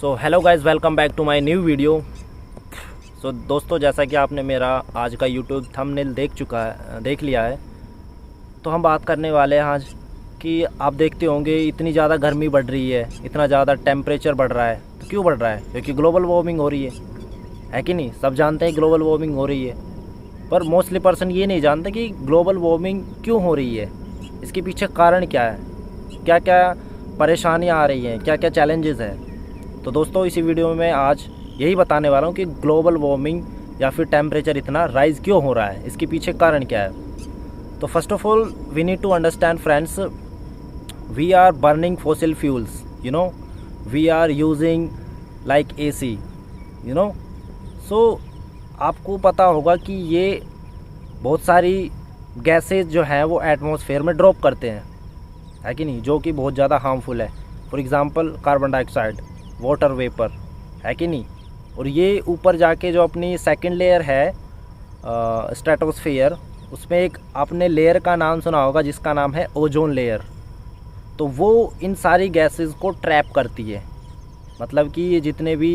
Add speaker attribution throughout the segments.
Speaker 1: So hello guys, welcome back to my new video. So दोस्तों, जैसा कि आपने मेरा आज का यूट्यूब थंबनेल देख लिया है, तो हम बात करने वाले हैं आज कि आप देखते होंगे इतनी ज़्यादा गर्मी बढ़ रही है, इतना ज़्यादा टेम्परेचर बढ़ रहा है। तो क्यों बढ़ रहा है? क्योंकि ग्लोबल वार्मिंग हो रही है कि नहीं? सब जानते हैं ग्लोबल वार्मिंग हो रही है, पर मोस्टली पर्सन ये नहीं जानते कि ग्लोबल वार्मिंग क्यों हो रही है, इसके पीछे कारण क्या है, क्या क्या परेशानियाँ आ रही हैं, क्या क्या चैलेंजेस हैं। तो दोस्तों, इसी वीडियो में मैं आज यही बताने वाला हूँ कि ग्लोबल वार्मिंग या फिर टेम्परेचर इतना राइज़ क्यों हो रहा है, इसके पीछे कारण क्या है। तो first of all we need to understand friends, we are burning fossil fuels, we are using like AC, so आपको पता होगा कि ये बहुत सारी गैसेज जो हैं वो एटमॉस्फेयर में ड्रॉप करते हैं, है कि नहीं, जो कि बहुत ज़्यादा हार्मफुल है। For example carbon dioxide, water vapour, है कि नहीं। और ये ऊपर जाके जो अपनी सेकंड लेयर है स्ट्रेटोस्फेयर, उसमें एक आपने लेयर का नाम सुना होगा जिसका नाम है ओजोन लेयर। तो वो इन सारी गैसेस को ट्रैप करती है, मतलब कि ये जितने भी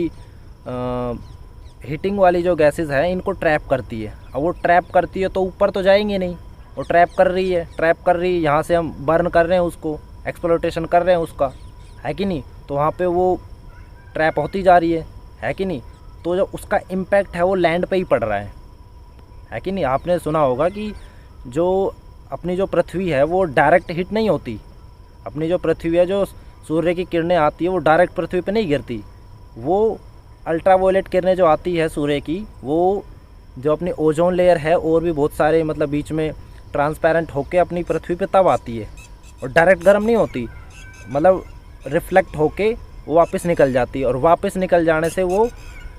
Speaker 1: हीटिंग वाली जो गैसेस हैं इनको ट्रैप करती है। अब वो ट्रैप करती है तो ऊपर तो जाएंगे नहीं, वो ट्रैप कर रही है, यहाँ से हम बर्न कर रहे हैं उसको, एक्सप्लोइटेशन कर रहे हैं उसका, है कि नहीं। तो वहाँ पे वो ट्रैप होती जा रही है कि नहीं। तो जो उसका इम्पैक्ट है वो लैंड पे ही पड़ रहा है कि नहीं। आपने सुना होगा कि जो अपनी जो पृथ्वी है वो डायरेक्ट हिट नहीं होती, अपनी जो पृथ्वी है, जो सूर्य की किरणें आती है वो डायरेक्ट पृथ्वी पे नहीं गिरती, वो अल्ट्रावायलेट किरणें जो आती है सूर्य की, वो जो अपनी ओजोन लेयर है और भी बहुत सारे मतलब बीच में ट्रांसपेरेंट होके अपनी पृथ्वी पे तब आती है, और डायरेक्ट गर्म नहीं होती, मतलब रिफ्लेक्ट होके वो वापस निकल जाती है। और वापस निकल जाने से वो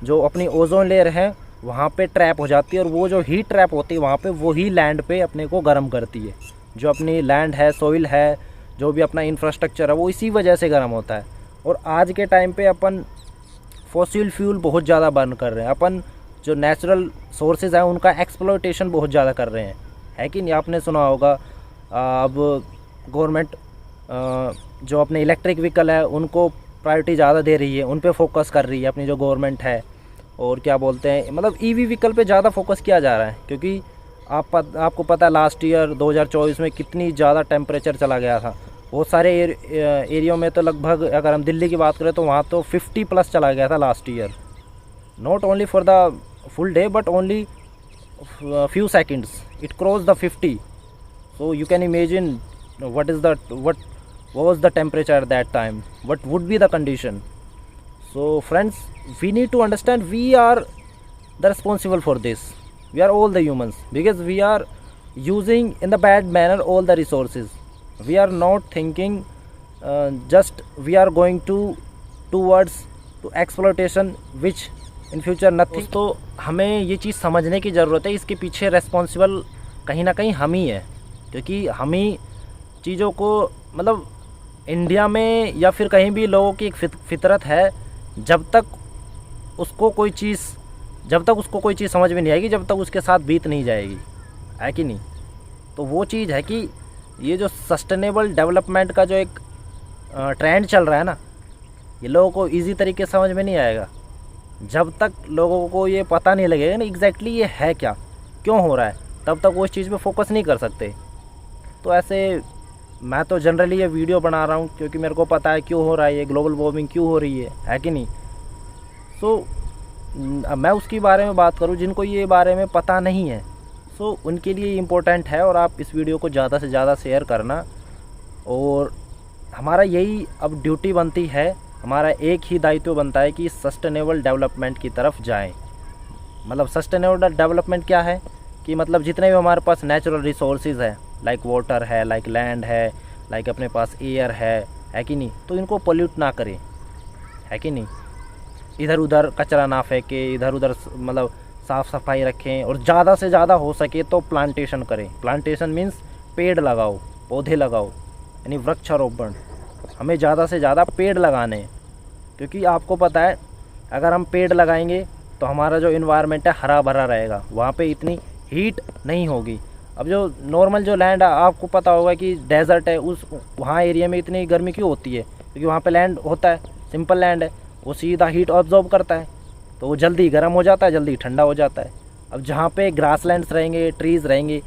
Speaker 1: जो अपनी ओजोन लेयर है वहाँ पे ट्रैप हो जाती है, और वो जो हीट ट्रैप होती है वहाँ पे वही लैंड पे अपने को गर्म करती है। जो अपनी लैंड है, सोइल है, जो भी अपना इंफ्रास्ट्रक्चर है, वो इसी वजह से गर्म होता है। और आज के टाइम पे अपन फॉसिल फ्यूल बहुत ज़्यादा बर्न कर रहे हैं, अपन जो नेचुरल सोर्सेज हैं उनका एक्सप्लॉयटेशन बहुत ज़्यादा कर रहे हैं, है कि नहीं। आपने सुना होगा अब गवर्नमेंट जो अपने इलेक्ट्रिक व्हीकल है उनको प्रायोरिटी ज़्यादा दे रही है, उन पे फोकस कर रही है अपनी जो गवर्नमेंट है। और क्या बोलते हैं, मतलब EV व्हीकल पे ज़्यादा फोकस किया जा रहा है, क्योंकि आपको पता है लास्ट ईयर 2024 में कितनी ज़्यादा टेम्परेचर चला गया था। बहुत सारे एरियो में तो लगभग, अगर हम दिल्ली की बात करें तो वहाँ तो 50+ चला गया था last year. Not only for the full day but only few seconds it cross the 50। So you can imagine what was the temperature at that time, what would be the condition. So friends, we need to understand we are the responsible for this, we are all the humans, because we are using in the bad manner all the resources. We are not thinking just we are going towards to exploitation which in future nothing. तो हमें ये चीज़ समझने की ज़रूरत है, इसके पीछे responsible कहीं ना कहीं हम ही है, क्योंकि हम ही चीज़ों को, मतलब इंडिया में या फिर कहीं भी लोगों की एक फितरत है, जब तक उसको कोई चीज़ समझ में नहीं आएगी, जब तक उसके साथ बीत नहीं जाएगी, है कि नहीं। तो वो चीज़ है कि ये जो सस्टेनेबल डेवलपमेंट का जो एक ट्रेंड चल रहा है ना, ये लोगों को इजी तरीके से समझ में नहीं आएगा जब तक लोगों को ये पता नहीं लगेगा ना एग्जैक्टली ये है क्या, क्यों हो रहा है, तब तक वो इस चीज़ पे फोकस नहीं कर सकते। तो ऐसे मैं तो जनरली ये वीडियो बना रहा हूँ क्योंकि मेरे को पता है क्यों हो रहा है, ये ग्लोबल वार्मिंग क्यों हो रही है कि नहीं। सो मैं उसके बारे में बात करूँ जिनको ये बारे में पता नहीं है, सो उनके लिए इम्पोर्टेंट है, और आप इस वीडियो को ज़्यादा से ज़्यादा शेयर करना। और हमारा यही अब ड्यूटी बनती है, हमारा एक ही दायित्व बनता है कि सस्टेनेबल डेवलपमेंट की तरफ जाएं। मतलब सस्टेनेबल डेवलपमेंट क्या है कि मतलब जितने भी हमारे पास नेचुरल रिसोर्सेज है, लाइक वाटर है, लाइक लैंड है, लाइक अपने पास एयर है कि नहीं, तो इनको पोल्यूट ना करें, है कि नहीं। इधर उधर कचरा ना फेंके, इधर उधर मतलब साफ़ सफाई रखें, और ज़्यादा से ज़्यादा हो सके तो प्लांटेशन करें। प्लांटेशन मीन्स पेड़ लगाओ, पौधे लगाओ, यानी वृक्षारोपण। हमें ज़्यादा से ज़्यादा पेड़ लगाने हैं, क्योंकि आपको पता है अगर हम पेड़ लगाएंगे तो हमारा जो इन्वायरमेंट है हरा भरा रहेगा, वहाँ पे इतनी हीट नहीं होगी। अब जो नॉर्मल जो लैंड आपको पता होगा कि डेजर्ट है, उस वहाँ एरिया में इतनी गर्मी क्यों होती है, क्योंकि वहाँ पे लैंड होता है, सिंपल लैंड है। वो सीधा हीट ऑब्जॉर्ब करता है, तो वो जल्दी गर्म हो जाता है, जल्दी ठंडा हो जाता है। अब जहाँ पे ग्रासलैंड्स रहेंगे, ट्रीज़ रहेंगे,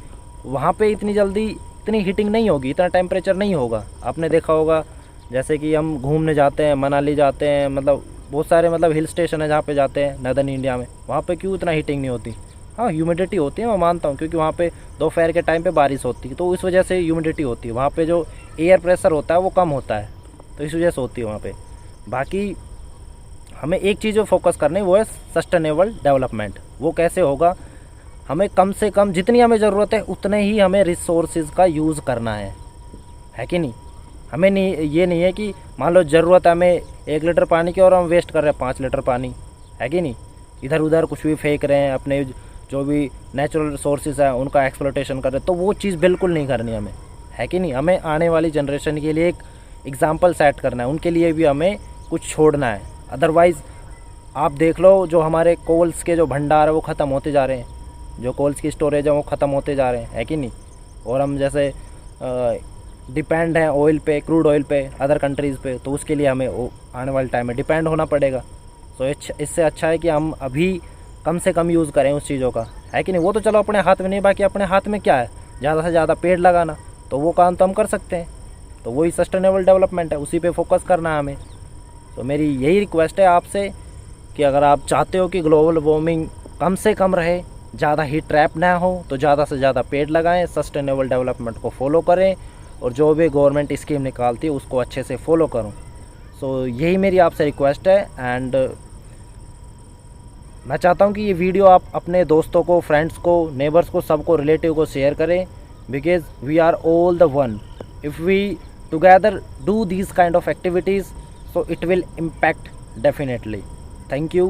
Speaker 1: वहाँ पे इतनी जल्दी इतनी हीटिंग नहीं होगी, इतना टेम्परेचर नहीं होगा। आपने देखा होगा जैसे कि हम घूमने जाते हैं, मनाली जाते हैं, मतलब बहुत सारे मतलब हिल स्टेशन है जहाँ पे जाते हैं नदर्न इंडिया में, वहाँ पे क्यों इतना हीटिंग नहीं होती? हाँ, ह्यूमिडिटी होती है, मैं मानता हूँ, क्योंकि वहाँ पे दोपहर के टाइम पे बारिश होती है, तो इस वजह से ह्यूमिडिटी होती है। वहाँ पे जो एयर प्रेशर होता है वो कम होता है, तो इस वजह से होती है वहाँ पे। बाकी हमें एक चीज़ जो फोकस करनी है वो है सस्टेनेबल डेवलपमेंट। वो कैसे होगा? हमें कम से कम जितनी हमें ज़रूरत है उतने ही हमें रिसोर्सेज का यूज़ करना है कि नहीं? हमें नहीं, ये नहीं है कि मान लो ज़रूरत है हमें 1 लीटर पानी की और हम वेस्ट कर रहे हैं 5 लीटर पानी, है कि नहीं? इधर उधर कुछ भी फेंक रहे हैं, अपने जो भी नेचुरल रिसोर्सेज हैं उनका एक्सप्लोटेशन कर रहे हैं, तो वो चीज़ बिल्कुल नहीं करनी हमें, है कि नहीं? हमें आने वाली जनरेशन के लिए एक एग्ज़ाम्पल सेट करना है, उनके लिए भी हमें कुछ छोड़ना है। अदरवाइज़ आप देख लो, जो हमारे कोल्स के जो भंडार है वो ख़त्म होते जा रहे हैं, जो कोल्स की स्टोरेज है वो ख़त्म होते जा रहे हैं, है कि नहीं? और हम जैसे डिपेंड हैं ऑयल पे, क्रूड ऑयल पे, अदर कंट्रीज़ पे, तो उसके लिए हमें आने वाले टाइम में डिपेंड होना पड़ेगा। तो इससे अच्छा है कि हम अभी कम से कम यूज़ करें उस चीज़ों का, है कि नहीं? वो तो चलो अपने हाथ में नहीं, बाकी अपने हाथ में क्या है? ज़्यादा से ज़्यादा पेड़ लगाना, तो वो काम तो हम कर सकते हैं। तो वही सस्टेनेबल डेवलपमेंट है, उसी पे फोकस करना है हमें। तो मेरी यही रिक्वेस्ट है आपसे कि अगर आप चाहते हो कि ग्लोबल वार्मिंग कम से कम रहे, ज़्यादा हीट ट्रैप ना हो, तो ज़्यादा से ज़्यादा पेड़ लगाएं, सस्टेनेबल डेवलपमेंट को फॉलो करें, और जो भी गवर्नमेंट स्कीम निकालती है उसको अच्छे से फॉलो करूं। सो यही मेरी आपसे रिक्वेस्ट है। एंड मैं चाहता हूं कि ये वीडियो आप अपने दोस्तों को, फ्रेंड्स को, नेबर्स को, सबको, रिलेटिव को शेयर करें, because we are all the one. If we together do these kind of activities, so it will impact definitely. Thank you.